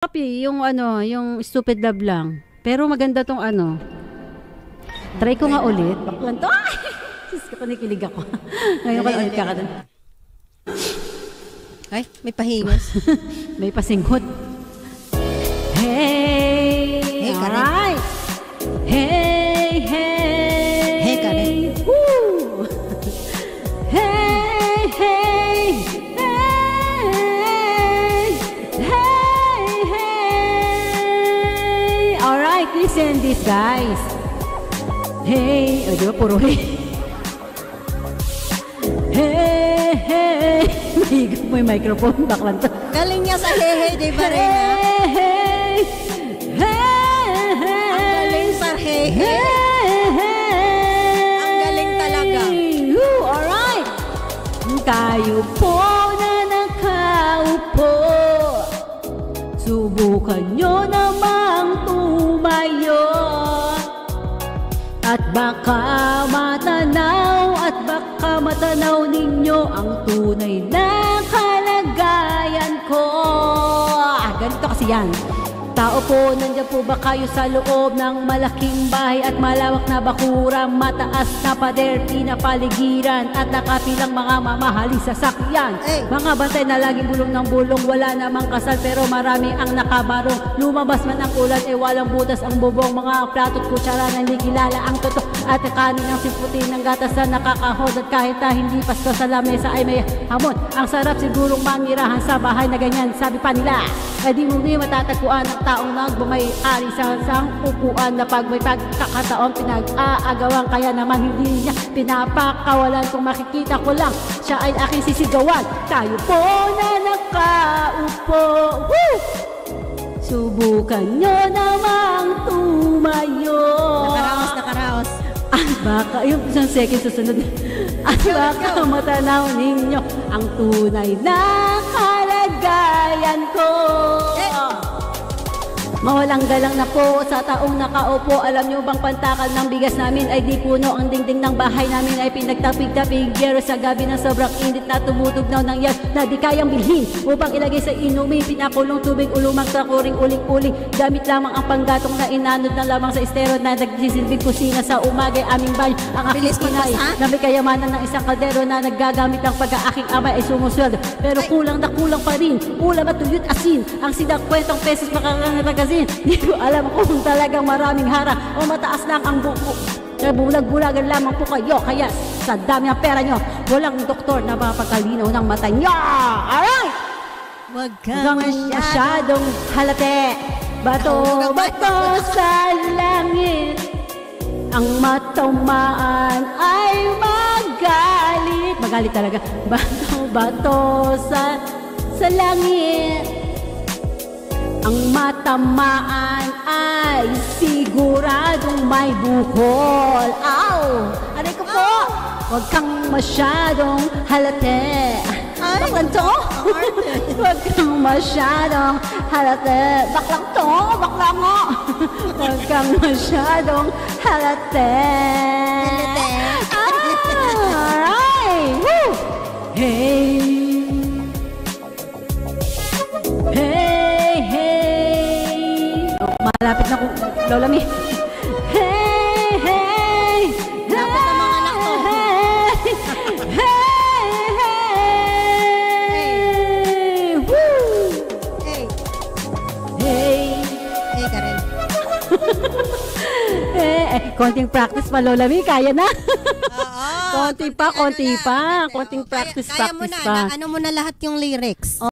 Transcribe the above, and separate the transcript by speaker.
Speaker 1: Copy, yung ano, yung Stupid Love lang. Pero maganda tong ano. Try ko nga ulit. Baklan to. Ay! Sus, kinikilig ako. Ngayon ka ulit ka dun.
Speaker 2: Ay, may pahingos.
Speaker 1: May pasinghot. Hey!
Speaker 2: Hey, Karen.
Speaker 1: Alright! Hey, hey!
Speaker 2: Hey, Karen.
Speaker 1: Woo! Hey, hey! Alright, listen this, guys. Hey, di ba puro hey? Hey, hey. Mahigap mo yung microphone, baklan to.
Speaker 2: Galing niya sa hehe, di ba rin?
Speaker 1: Hey, hey, hey, hey.
Speaker 2: Ang galing sa hehe. Ang galing talaga.
Speaker 1: Alright. Kayo po na nakaupo, subukan nyo namang tumayo. At baka matanaw ninyo ang tunay na kalagayan ko. Ganito kasi yan. Tao po, nandiyan po ba kayo sa loob ng malaking bahay at malawak na bakuran, mataas na pader, pinapaligiran at nakapilang mga mamahaling sasakyan? Mga bantay na laging bulong ng bulong, wala namang kasal pero marami ang nakabarong. Lumabas man ang ulan, walang butas ang bubong, mga plato't kutsara na hindi kilala ang totoo. At kanin ang simputi ng gatas na nakakahod, at kahit na hindi pasto sa lamesa ay may hamon. Ang sarap sigurong manirahan sa bahay na ganyan, sabi pa nila. Ay di mo matatagpuan ang taong nagbumayari sa upuan na pag may pagkakataon pinag-aagawan, kaya naman hindi niya pinapakawalan. Kung makikita ko lang siya ay aking sisigawan. Tayo po na nakaupo, woo! Subukan nyo namang tumayo.
Speaker 2: Nakaraos.
Speaker 1: At baka, yung isang second susunod. At baka matanaw ninyo ang tunay na kalagayan ko. Mawalang galang na po sa taong nakaupo. Alam nyo bang pantakal ng bigas namin ay di puno? Ang dingding ng bahay namin ay pinagtapig-tapig yero sa gabi ng sobrang init na tumutugnaw ng yan na di kayang bilhin upang ilagay sa inumin. Pinakulong tubig, ulumang takuring uling-uling. Gamit lamang ang panggatong na inanod na lamang sa estero na nagsisilbing kusina sa umagay aming banyo. Ang aking pinay na may kayamanan ng isang kaldero na naggagamit ng pag-aaking amay ay sumusweldo. Pero kulang na kulang pa rin. Ulam at tuyot asin. Ang sidang kwentong pesos makakangatagas. Hindi ko alam kung talagang maraming hara o mataas lang ang buko. Bulag-bulagan lamang po kayo, kaya sa dami ng pera nyo, walang doktor na mapagkalinaw ng mata nyo. Alright!
Speaker 2: Huwag kang
Speaker 1: masyadong halate. Bato-bato sa langit, ang matamaan ay magalit. Magalit talaga. Bato-bato sa langit, ang matamaan ay siguradong may bukol. Aw! Aray ko po! Huwag kang masyadong halate. Baklang to? Huwag kang masyadong halate. Baklang to? Baklang mo? Huwag kang masyadong halate. Alright! Woo! Hey! Malapit na kung Lola Mi. Hey, hey!
Speaker 2: Lapit na mga anak ko.
Speaker 1: Hey, hey! Woo!
Speaker 2: Hey!
Speaker 1: Hey!
Speaker 2: Hey, Karen.
Speaker 1: Konting practice pa, Lola Mi. Kaya na.
Speaker 2: Oo.
Speaker 1: Konting practice
Speaker 2: Kaya mo
Speaker 1: pa.
Speaker 2: na, ano mo na lahat yung lyrics.